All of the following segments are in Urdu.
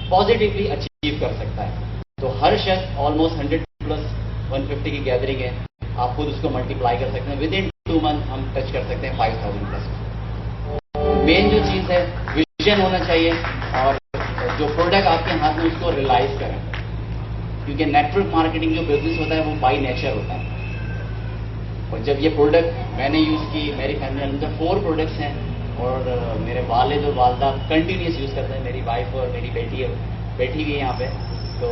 پازیٹیولی اچیو کر سکتا ہے. تو ہر شخص آلموسٹ 100+150 کی گیدرنگ ہے, آپ خود اس کو ملٹیپلائی کر سکتے ہیں. ود ان 2 months ہم ٹچ کر سکتے ہیں 5000+. مین جو چیز ہے ویژن ہونا چاہیے, اور جو پروڈکٹ آپ کے ہاتھ میں اس کو ریلائز کریں, کیونکہ نیٹورک مارکیٹنگ جو بزنس ہوتا ہے وہ بائی نیچر ہوتا ہے. اور جب یہ پروڈکٹ میں نے یوز کی, میری فیملی میں 4 پروڈکٹس ہیں, اور میرے والد اور والدہ کنٹینیوس یوز کرتے ہیں. میری وائف اور میری بیٹی بھی ہے یہاں پہ, تو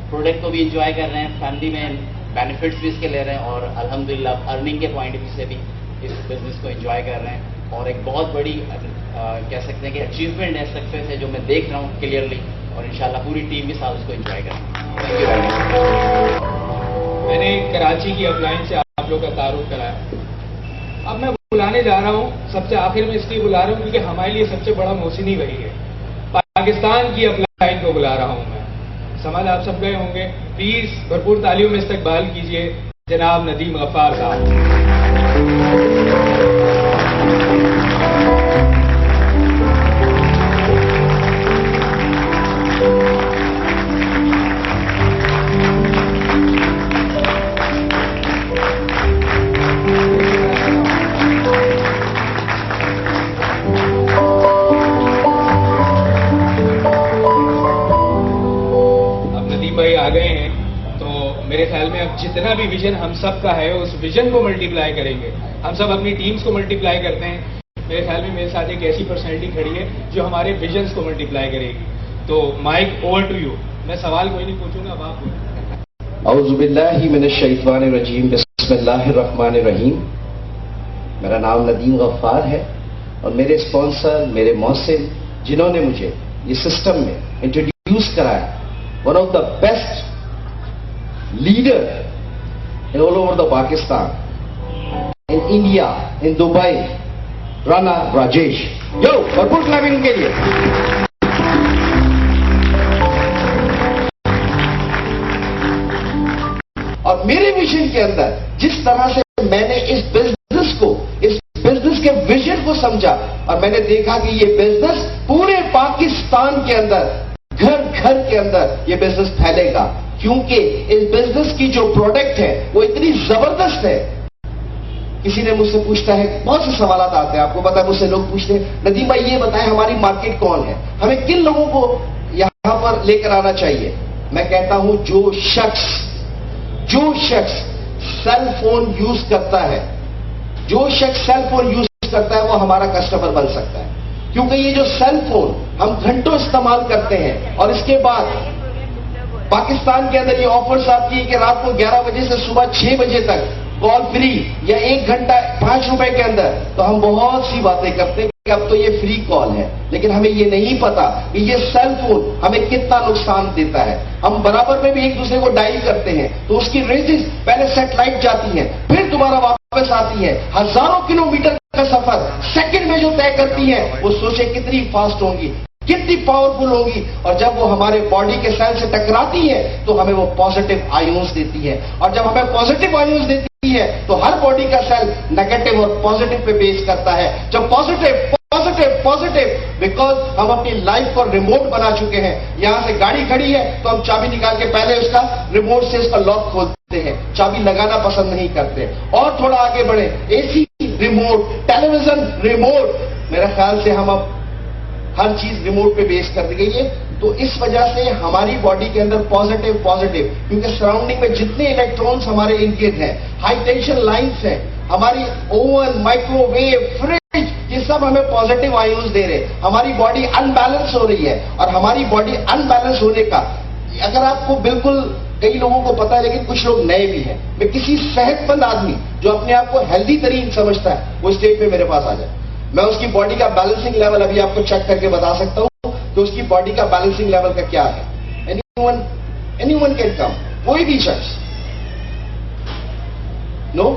پروڈکٹ کو بھی انجوائے کر رہے ہیں, فیملی میں بینیفٹس بھی اس کے لے رہے ہیں, اور الحمدللہ ارننگ کے پوائنٹ آف ویو سے بھی اس بزنس کو انجوائے کر رہے ہیں. اور ایک بہت بڑی کہہ سکتے ہیں کہ اچیومنٹ ہے, سکسیس ہے, جو میں دیکھ رہا ہوں کلیئرلی, اور انشاءاللہ پوری ٹیم کے ساتھ اس کو انجوائے کریں. Thank you very much. میں نے کراچی کی اپ لائن سے آپ لوگ کا تعارف کرایا. اب میں بلانے جا رہا ہوں سب سے آخر میں اس لیے بلا رہا ہوں کیونکہ ہمارے لیے سب سے بڑا محسن وہی ہے. پاکستان کی اپ لائن کو بلا رہا ہوں میں. سمجھ آپ سب گئے ہوں گے, پلیز بھرپور تالیوں میں استقبال کیجیے جناب ندیم غفار صاحب. آ گئے ہیں تو میرے خیال میں اب جتنا بھی ویژن ہم سب کا ہے اس ویژن کو ملٹیپلائی کریں گے. ہم سب اپنی ٹیمز کو ملٹیپلائی کرتے ہیں. میرے خیال میں میرے ساتھ ایک ایسی پرسنالٹی کھڑی ہے جو ہمارے ویژنس کو ملٹیپلائی کرے گی. تو مائک اوور ٹو یو. میں سوال کوئی نہیں پوچھوں گا, اب آپ پوچھیں. اعوذ باللہ من الشیطان الرجیم, بسم اللہ الرحمن الرحیم. میرا نام ندیم غفار ہے, اور میرے اسپانسر, میرے محسن, جنہوں نے مجھے یہ سسٹم میں انٹروڈیوس کرایا, one of the best leader in all over the Pakistan, in India, in Dubai, Rana Rajesh. Yo, bharpur clapping ke liye. اور میرے ویژن کے اندر جس طرح سے میں نے اس بزنس کے ویژن کو سمجھا, اور میں نے دیکھا کہ یہ بزنس پورے پاکستان کے اندر گھر گھر کے اندر یہ بزنس پھیلے گا, کیونکہ اس بزنس کی جو پروڈکٹ ہے وہ اتنی زبردست ہے. کسی نے مجھ سے پوچھتا ہے, بہت سے سوالات آتے ہیں, آپ کو پتا ہے مجھ سے لوگ پوچھتے ہیں ندیم بھائی یہ بتائیں ہماری مارکیٹ کون ہے, ہمیں کن لوگوں کو یہاں پر لے کر آنا چاہیے. میں کہتا ہوں جو شخص سیل فون یوز کرتا ہے, جو شخص سیل فون یوز کرتا ہے وہ ہمارا کسٹمر بن سکتا ہے. کیونکہ یہ جو سیل فون ہم گھنٹوں استعمال کرتے ہیں, اور اس کے بعد پاکستان کے اندر یہ آفرز آتی ہے کہ رات کو 11 بجے سے صبح 6 بجے تک کال فری, یا 1 گھنٹہ 5 روپے کے اندر, تو ہم بہت سی باتیں کرتے ہیں کہ اب تو یہ فری کال ہے, لیکن ہمیں یہ نہیں پتا کہ یہ سیل فون ہمیں کتنا نقصان دیتا ہے. ہم برابر میں بھی ایک دوسرے کو ڈائل کرتے ہیں تو اس کی ریزز پہلے سیٹلائٹ جاتی ہیں, پھر دوبارہ واپس آتی ہیں. ہزاروں کلومیٹر کا سفر سیکنڈ میں جو طے کرتی ہے, وہ سوچے کتنی فاسٹ ہوں گی, کتنی پاورفل ہوگی. اور جب وہ ہمارے باڈی کے سیل سے ٹکراتی ہے تو ہمیں وہ پازیٹیو آئیونز دیتی ہے, اور جب ہمیں پازیٹیو آئیونز دیتی ہے تو ہر باڈی کا سیل نیگیٹو اور پازیٹیو پہ بیس کرتا ہے. جب پازیٹیو بیکاز ہم اپنی لائف کو ریموٹ بنا چکے ہیں. یہاں سے گاڑی کھڑی ہے تو ہم چابی نکال کے پہلے اس کا ریموٹ سے اس کا لاک کھولتے ہیں, چابی لگانا پسند نہیں کرتے. اور تھوڑا آگے بڑھے, اے سی ریموٹ, ٹیلی ویژن ریموٹ, میرے خیال سے ہم اب ہر چیز ریموٹ پہ بیس کر دی گئی ہے. تو اس وجہ سے ہماری باڈی کے اندر پازیٹیو, کیونکہ سراؤنڈنگ میں جتنے الیکٹرونز ہمارے ان گرد ہیں, ہائی ٹینشن لائنز ہیں, ہماری اوون, مائکرو ویو, فریج, یہ سب ہمیں پازیٹیو آئیونز دے رہے. ہماری باڈی ان بیلنس ہو رہی ہے, اور ہماری باڈی ان بیلنس ہونے کا اگر آپ کو بالکل, کئی لوگوں کو پتا ہے لیکن کچھ لوگ نئے بھی ہیں, میں کسی صحت مند آدمی جو اپنے آپ کو ہیلدی ترین سمجھتا ہے وہ اسٹیج پہ میرے پاس آ جائے. میں اس کی باڈی کا بیلنسنگ لیول ابھی آپ کو چیک کر کے بتا سکتا ہوں کہ اس کی باڈی کا بیلنسنگ لیول کا کیا ہے. اینی ون کین کم, کوئی بھی شخص. نو,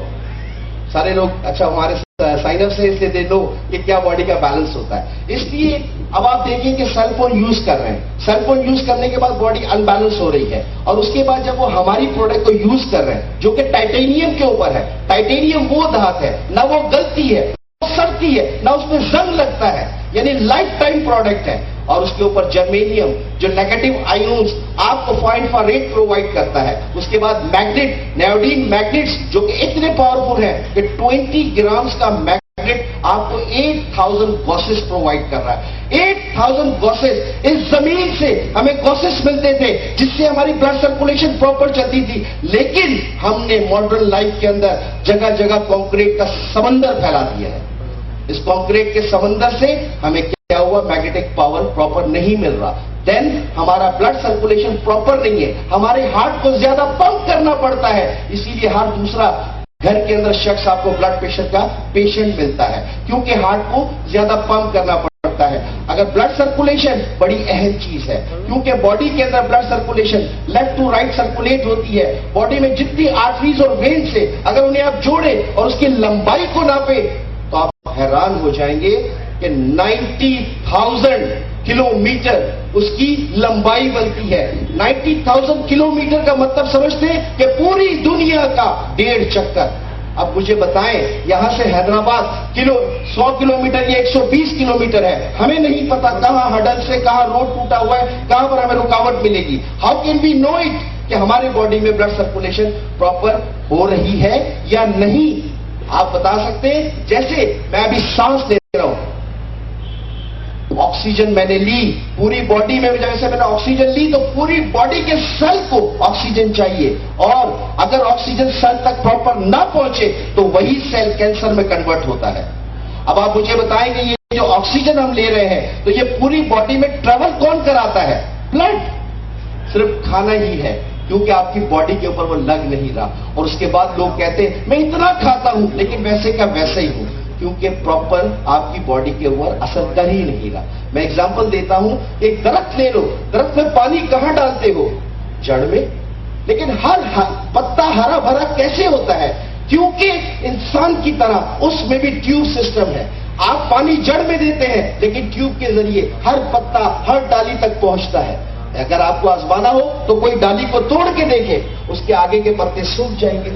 سارے لوگ اچھا ہمارے سائن اپ سے اس لیے دے دو کہ کیا باڈی کا بیلنس ہوتا ہے. اس لیے اب آپ دیکھیں کہ سیل فون یوز کر رہے ہیں, سیل فون یوز کرنے کے بعد باڈی ان بیلنس ہو رہی ہے, اور اس کے بعد جب وہ ہماری پروڈکٹ کو یوز کر رہے ہیں جو کہ ٹائٹینیم کے اوپر ہے. ٹائٹینیم وہ دھات ہے, نہ وہ گلتی ہے, سڑتی ہے, نہ اس میں زنگ لگتا ہے, یعنی لائف ٹائم پروڈکٹ ہے. اور اس کے اوپر جرمینیم جو نیگیٹو آئونز آپ کو 0.48 پرووائڈ کرتا ہے. اس کے بعد میگنیٹ، نیوڈین میگنیٹس جو کہ اتنے پاورفل ہیں کہ 20 گرامز کا میگنیٹ آپ کو 8000 گوسز پرووائڈ کر رہا ہے. 8000 گوسز. اس زمین سے ہمیں گوسز ملتے تھے جس سے ہماری بلڈ سرکولیشن پراپر چلتی تھی، لیکن ہم نے ماڈرن لائف کے اندر جگہ جگہ کنکریٹ کا سمندر پھیلا دیا ہے. اس کنکریٹ کے سمندر سے ہمیں کیا ہوا؟ میگنیٹک پاور پراپر نہیں مل رہا. دین ہمارا بلڈ سرکولیشن پراپر نہیں ہے، ہمارے ہارٹ کو زیادہ پمپ کرنا پڑتا ہے، اسی لیے ہر دوسرا گھر کے اندر شخص آپ کو بلڈ پریشر کا پیشنٹ ملتا ہے، کیونکہ ہارٹ کو زیادہ پمپ کرنا پڑتا ہے. اگر بلڈ سرکولیشن بڑی اہم چیز ہے، کیونکہ باڈی کے اندر blood circulation left to right circulate ہوتی ہے. باڈی میں جتنی آرٹریز اور وینز سے اگر انہیں آپ جوڑیں اور اس کی لمبائی کو ناپیں تو آپ حیران ہو جائیں گے کہ 90,000 کلومیٹر اس کی لمبائی بنتی ہے. 90,000 کلومیٹر کا مطلب سمجھتے ہیں کہ پوری دنیا کا 1.5 چکر. اب مجھے بتائیں یہاں سے حیدرآباد 100 کلومیٹر یا 120 کلومیٹر ہے، ہمیں نہیں پتا کہاں ہڈل سے کہاں روڈ ٹوٹا ہوا ہے، کہاں پر ہمیں رکاوٹ ملے گی. How can we know it کہ ہمارے باڈی میں بلڈ سرکولیشن پراپر ہو رہی ہے یا نہیں؟ آپ بتا سکتے ہیں. جیسے میں ابھی سانس لے رہا ہوں، آکسیجن میں نے لی پوری باڈی میں، جیسے میں نے آکسیجن لی تو پوری باڈی کے سیل کو آکسیجن چاہیے، اور اگر آکسیجن سیل تک پراپر نہ پہنچے تو وہی سیل کینسر میں کنورٹ ہوتا ہے. اب آپ مجھے بتائیں گے یہ جو آکسیجن ہم لے رہے ہیں تو یہ پوری باڈی میں ٹریول کون کراتا ہے؟ بلڈ. صرف کھانا ہی ہے، کیونکہ آپ کی باڈی کے اوپر وہ لگ نہیں رہا. اور اس کے بعد لوگ کہتے ہیں میں اتنا کھاتا ہوں لیکن ویسے کا ویسے ہی ہوں، کیونکہ پراپر آپ کی باڈی کے اوپر اثر کر ہی نہیں رہا. میں ایگزامپل دیتا ہوں، ایک درخت لے لو، درخت میں پانی کہاں ڈالتے ہو؟ جڑ میں. لیکن ہر پتا ہرا بھرا کیسے ہوتا ہے؟ کیونکہ انسان کی طرح اس میں بھی ٹیوب سسٹم ہے. آپ پانی جڑ میں دیتے ہیں لیکن ٹیوب کے ذریعے ہر پتا ہر ڈالی تک پہنچتا ہے. اگر آپ کو آزمانا ہو تو کوئی ڈالی کو توڑ کے دیکھیں، اس کے آگے کے پتے سوکھ جائیں گے.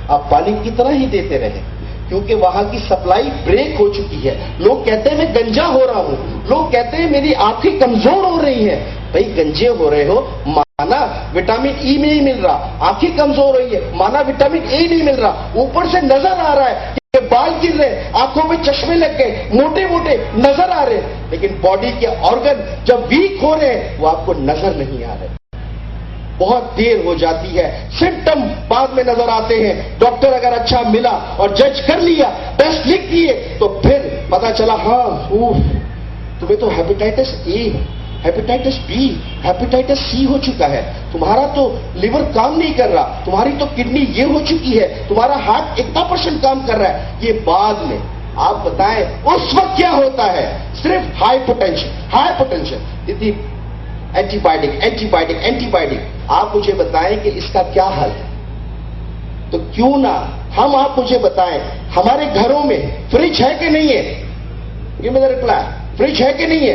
آپ پانی کی طرح ہی دیتے رہیں، کیونکہ وہاں کی سپلائی بریک ہو چکی ہے. لوگ کہتے ہیں میں گنجا ہو رہا ہوں، لوگ کہتے ہیں میری آنکھیں کمزور ہو رہی ہیں. بھائی گنجے ہو رہے ہو مانا وٹامن ای نہیں مل رہا، آنکھیں کمزور ہو رہی ہے مانا وٹامن اے نہیں مل رہا. اوپر سے نظر آ رہا ہے کہ بال گر رہے، آنکھوں میں چشمے لگ گئے، موٹے موٹے نظر آ رہے، لیکن باڈی کے آرگن جب ویک ہو رہے ہیں وہ آپ کو نظر نہیں آ رہے. بہت دیر ہو جاتی ہے، سمٹم بعد میں نظر آتے ہیں. ڈاکٹر اگر اچھا ملا اور جج کر لیا، ٹیسٹ لکھ دیے تو پھر پتا چلا ہاں تمہیں تو hepatitis A, hepatitis B, hepatitis C ہو چکا ہے، تمہارا تو لیور کام نہیں کر رہا، تمہاری تو کڈنی یہ ہو چکی ہے، تمہارا ہارٹ 1% کام کر رہا ہے. یہ بعد میں. آپ بتائیں اس وقت کیا ہوتا ہے؟ صرف ہائی پوٹینشل اینٹی بائیوٹک. آپ مجھے بتائیں کہ اس کا کیا حل ہے؟ تو کیوں نہ ہم آپ مجھے بتائیں ہمارے گھروں میں فریج ہے کہ نہیں ہے؟ یہ میرا رپلائی، فریج ہے کہ نہیں ہے؟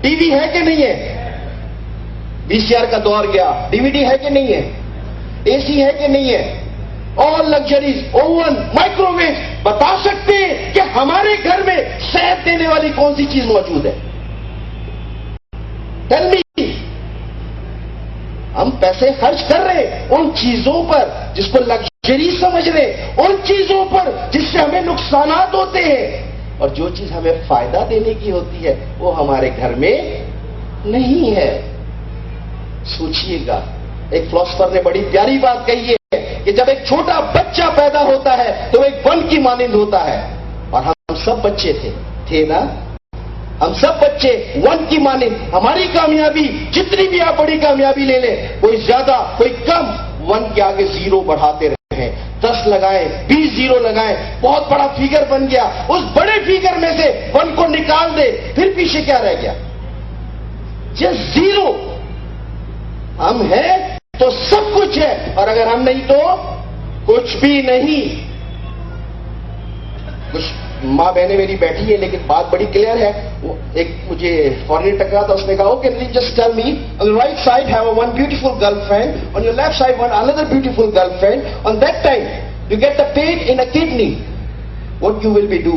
ٹی وی ہے کہ نہیں ہے؟ وی سی آر کا دور گیا، ڈی وی ڈی ہے کہ نہیں ہے؟ اے سی ہے کہ نہیں ہے؟ آل لگژریز، اوون، مائکرو ویو. بتا سکتے ہیں کہ ہمارے گھر میں صحت دینے والی کون سی چیز موجود ہے؟ Tell me. ہم پیسے خرچ کر رہے ان چیزوں پر جس کو لگژری سمجھ رہے، ان چیزوں پر جس سے ہمیں نقصانات ہوتے ہیں، اور جو چیز ہمیں فائدہ دینے کی ہوتی ہے وہ ہمارے گھر میں نہیں ہے. سوچئے گا. ایک فلاسفر نے بڑی پیاری بات کہی ہے کہ جب ایک چھوٹا بچہ پیدا ہوتا ہے تو ایک ون کی مانند ہوتا ہے، اور ہم سب بچے تھے نا، ہم سب بچے ون کی مانند. ہماری کامیابی جتنی بھی آپ بڑی کامیابی لے لیں، کوئی زیادہ کوئی کم، ون کے آگے زیرو بڑھاتے رہے. 10 لگائیں، 20 زیرو لگائیں، بہت بڑا فیگر بن گیا. اس بڑے فیگر میں سے ون کو نکال دے، پھر پیچھے کیا رہ گیا؟ Just zero. ہم ہیں تو سب کچھ ہے، اور اگر ہم نہیں تو کچھ بھی نہیں. کچھ ماں بہنیں میری بیٹھی ہیں لیکن بات بڑی کلیئر ہے. ایک مجھے فورنر ٹکرا تھا، اس نے کہا okay just tell me on the right side have one beautiful girlfriend, on your left side one another beautiful girlfriend, on that time you get the pain in a kidney, what you will be do?